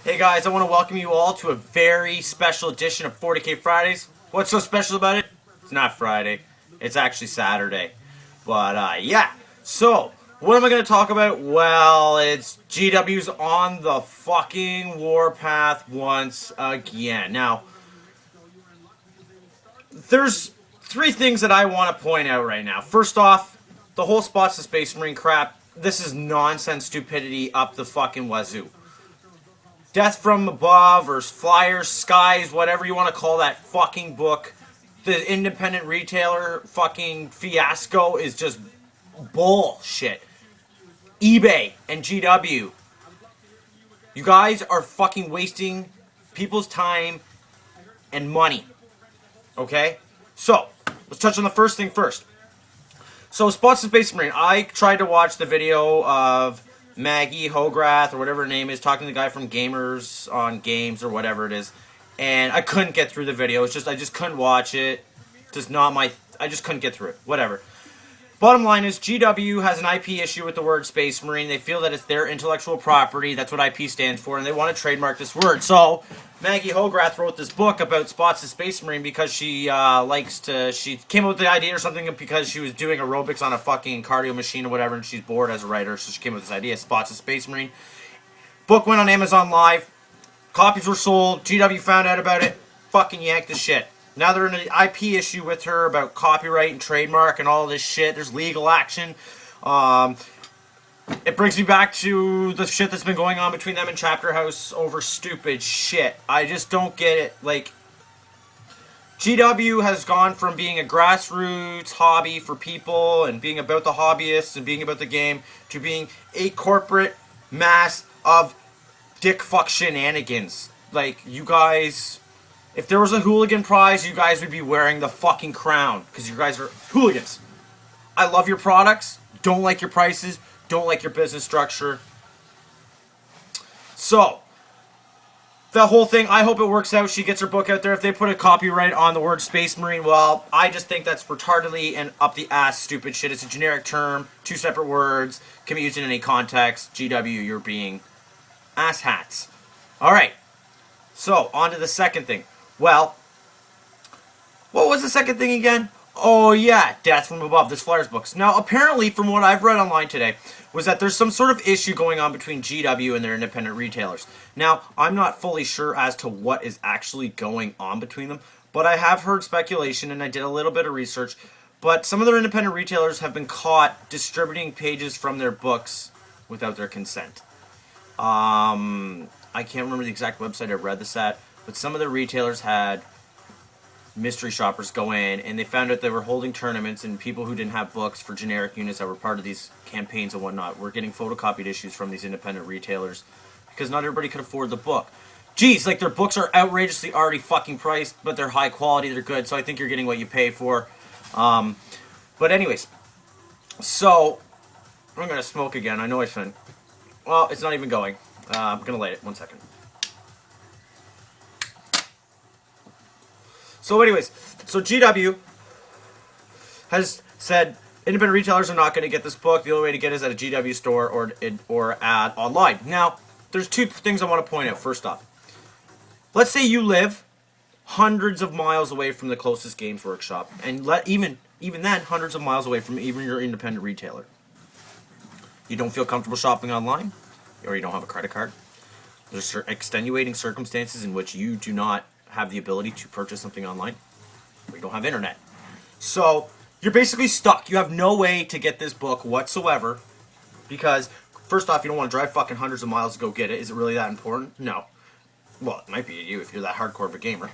Hey guys, I want to welcome you all to a very special edition of 40K Fridays. What's so special about it? It's not Friday. It's actually Saturday. But yeah. So, what am I going to talk about? Well, it's GW's on the fucking warpath once again. Now, there's three things that I want to point out right now. First off, the whole Spots the Space Marine crap. This is nonsense stupidity up the fucking wazoo. Death from Above or Flyers, Skies, whatever you want to call that fucking book. The independent retailer fucking fiasco is just bullshit. eBay and GW. You guys are fucking wasting people's time and money. Okay? So, let's touch on the first thing first. So, Spots the Space Marine. I tried to watch the video of Maggie Hograth, or whatever her name is, talking to the guy from Gamers on Games, or whatever it is. And I couldn't get through the video. It's just, I just couldn't watch it. Just not my, I just couldn't get through it. Whatever. Bottom line is, GW has an IP issue with the word Space Marine. They feel that it's their intellectual property. That's what IP stands for, and they want to trademark this word. So, Maggie Hograth wrote this book about Spots the Space Marine because she she came up with the idea or something because she was doing aerobics on a fucking cardio machine or whatever, and she's bored as a writer, so she came up with this idea, Spots the Space Marine. Book went on Amazon Live. Copies were sold. GW found out about it. Fucking yanked the shit. Now they're in an IP issue with her about copyright and trademark and all this shit. There's legal action. It brings me back to the shit that's been going on between them and Chapter House over stupid shit. I just don't get it. Like, GW has gone from being a grassroots hobby for people and being about the hobbyists and being about the game to being a corporate mass of dick fuck shenanigans. Like, you guys... If there was a hooligan prize, you guys would be wearing the fucking crown. Because you guys are hooligans. I love your products. Don't like your prices. Don't like your business structure. So, the whole thing, I hope it works out. She gets her book out there. If they put a copyright on the word Space Marine, well, I just think that's retardedly and up the ass stupid shit. It's a generic term. Two separate words. Can be used in any context. GW, you're being asshats. Alright. So, on to the second thing. Well, what was the second thing again? Oh yeah, Death from Above, this Flyers books. Now, apparently, from what I've read online today, was that there's some sort of issue going on between GW and their independent retailers. Now, I'm not fully sure as to what is actually going on between them, but I have heard speculation, and I did a little bit of research, but some of their independent retailers have been caught distributing pages from their books without their consent. I can't remember the exact website I read this at, but some of the retailers had mystery shoppers go in, and they found out they were holding tournaments, and people who didn't have books for generic units that were part of these campaigns and whatnot were getting photocopied issues from these independent retailers because not everybody could afford the book. Geez, like, their books are outrageously already fucking priced, but they're high quality, they're good, so I think you're getting what you pay for. But anyways, so I'm going to smoke again. I know I shouldn't. Well, it's not even going. I'm going to light it. 1 second. So anyways, so GW has said independent retailers are not going to get this book. The only way to get it is at a GW store or at online. Now, there's two things I want to point out. First off, let's say you live hundreds of miles away from the closest Games Workshop, and even then, hundreds of miles away from even your independent retailer. You don't feel comfortable shopping online, or you don't have a credit card. There's extenuating circumstances in which you do not have the ability to purchase something online, or you don't have internet. So, you're basically stuck. You have no way to get this book whatsoever, because, first off, you don't want to drive fucking hundreds of miles to go get it. Is it really that important? No. Well, it might be to you if you're that hardcore of a gamer.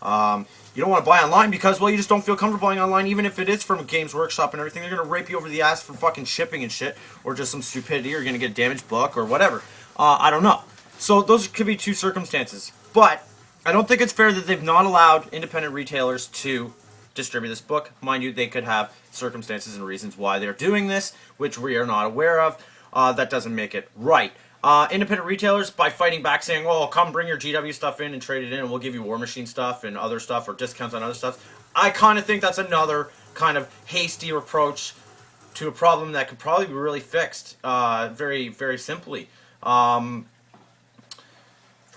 You don't want to buy online because, well, you just don't feel comfortable buying online, even if it is from Games Workshop and everything. They're going to rape you over the ass for fucking shipping and shit, or just some stupidity, or you're going to get a damaged book, or whatever. I don't know. So, those could be two circumstances. But I don't think it's fair that they've not allowed independent retailers to distribute this book. Mind you, they could have circumstances and reasons why they're doing this, which we are not aware of. That doesn't make it right. Independent retailers, by fighting back, saying, well, come bring your GW stuff in and trade it in, and we'll give you War Machine stuff and other stuff, or discounts on other stuff. I kind of think that's another kind of hasty approach to a problem that could probably be really fixed very, very simply.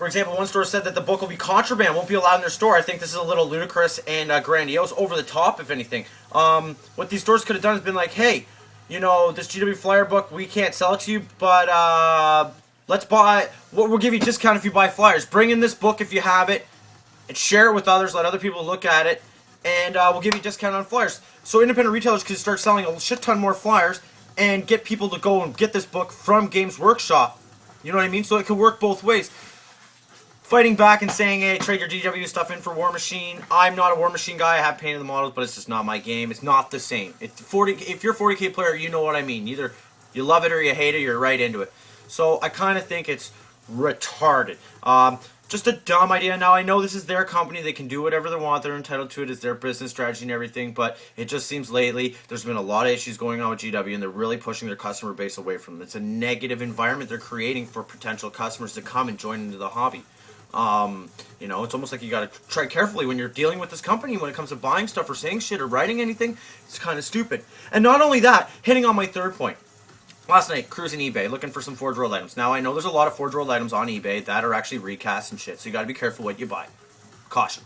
For For example, one store said that the book will be contraband, won't be allowed in their store. I think this is a little ludicrous and grandiose, over the top, if anything. What these stores could have done is been like, hey, you know, this GW flyer book, we can't sell it to you, but let's buy, we'll give you a discount if you buy flyers. Bring in this book if you have it, and share it with others, let other people look at it, and we'll give you a discount on flyers. So independent retailers could start selling a shit ton more flyers and get people to go and get this book from Games Workshop. You know what I mean? So it could work both ways. Fighting back and saying, hey, trade your GW stuff in for War Machine. I'm not a War Machine guy. I have painted the models, but it's just not my game. It's not the same. If you're a 40K player, you know what I mean. Either you love it or you hate it, you're right into it. So I kind of think it's retarded. Just a dumb idea. Now, I know this is their company. They can do whatever they want. They're entitled to it. It's their business strategy and everything. But it just seems lately there's been a lot of issues going on with GW, and they're really pushing their customer base away from them. It's a negative environment they're creating for potential customers to come and join into the hobby. You know, it's almost like you gotta tread carefully when you're dealing with this company when it comes to buying stuff or saying shit or writing anything. It's kind of stupid. And not only that, hitting on my third point. Last night, cruising eBay, looking for some Forge World items. Now, I know there's a lot of Forge World items on eBay that are actually recasts and shit, so you gotta be careful what you buy. Caution.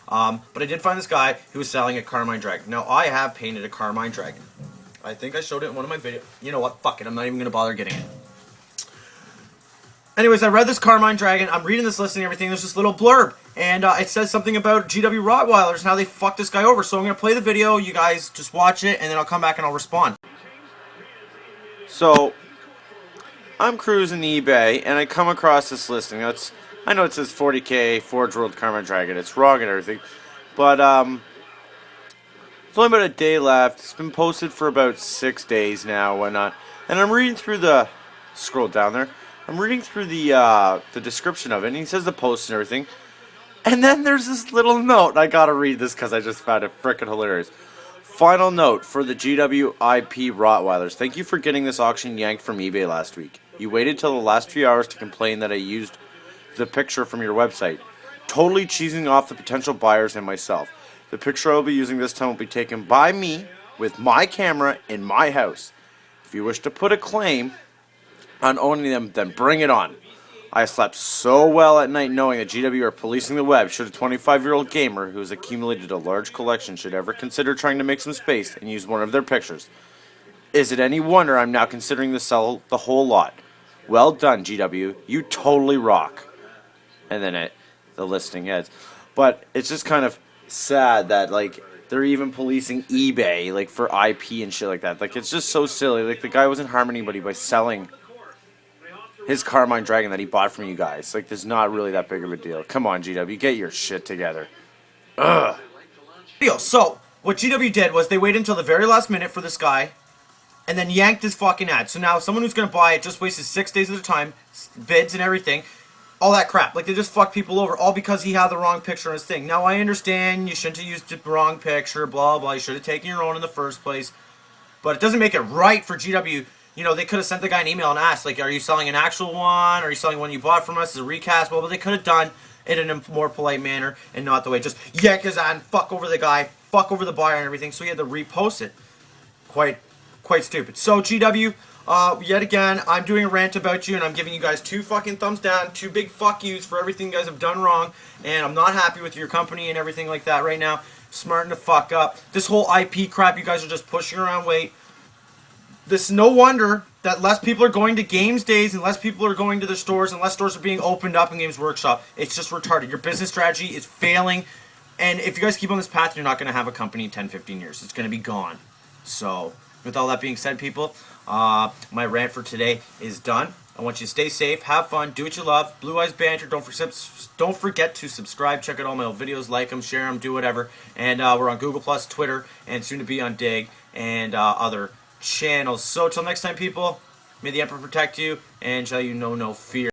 But I did find this guy who was selling a Carmine Dragon. Now, I have painted a Carmine Dragon. I think I showed it in one of my videos. You know what? Fuck it. I'm not even gonna bother getting it. Anyways, I read this Carmine Dragon. I'm reading this listing and everything. There's this little blurb. And it says something about GW Rottweilers and how they fucked this guy over. So I'm going to play the video. You guys just watch it. And then I'll come back and I'll respond. So, I'm cruising eBay. And I come across this listing. I know it says 40K Forge World Carmine Dragon. It's wrong and everything. But, it's only about a day left. It's been posted for about 6 days now. Whatnot. And I'm reading through the... Scroll down there. I'm reading through the description of it, and he says the post and everything. And then there's this little note. I gotta read this because I just found it frickin' hilarious. Final note for the GW IP Rottweilers. Thank you for getting this auction yanked from eBay last week. You waited till the last few hours to complain that I used the picture from your website. Totally cheesing off the potential buyers and myself. The picture I will be using this time will be taken by me with my camera in my house. If you wish to put a claim on owning them, then bring it on. I slept so well at night knowing that GW are policing the web should a 25-year-old gamer who has accumulated a large collection should ever consider trying to make some space and use one of their pictures. Is it any wonder I'm now considering to sell the whole lot? Well done, GW. You totally rock. And then the listing ends. But it's just kind of sad that, like, they're even policing eBay, like, for IP and shit like that. Like, it's just so silly. Like, the guy wasn't harming anybody by selling his Carmine Dragon that he bought from you guys. Like, there's not really that big of a deal. Come on, GW, get your shit together. Ugh. So, what GW did was they waited until the very last minute for this guy, and then yanked his fucking ad. So now someone who's going to buy it just wasted 6 days at a time, bids and everything, all that crap. Like, they just fucked people over, all because he had the wrong picture on his thing. Now, I understand you shouldn't have used the wrong picture, blah, blah. You should have taken your own in the first place. But it doesn't make it right for GW. You know, they could have sent the guy an email and asked, like, are you selling an actual one? Are you selling one you bought from us as a recast? Well, but they could have done it in a more polite manner and not the way just yank his ad and fuck over the guy, fuck over the buyer and everything. So he had to repost it. Quite stupid. So, GW, yet again, I'm doing a rant about you, and I'm giving you guys 2 fucking thumbs down, 2 big fuck yous for everything you guys have done wrong, and I'm not happy with your company and everything like that right now. Smarting to fuck up. This whole IP crap you guys are just pushing around weight. This no wonder that less people are going to games days and less people are going to their stores and less stores are being opened up in Games Workshop. It's just retarded. Your business strategy is failing, and if you guys keep on this path, you're not going to have a company in 10, 15 years. It's going to be gone. So, with all that being said, people, my rant for today is done. I want you to stay safe, have fun, do what you love. Blue Eyes Banter. Don't forget to subscribe. Check out all my old videos, like them, share them, do whatever. And we're on Google+, Twitter, and soon to be on Dig and other channels. So till next time, people, may the Emperor protect you and shall you know no fear.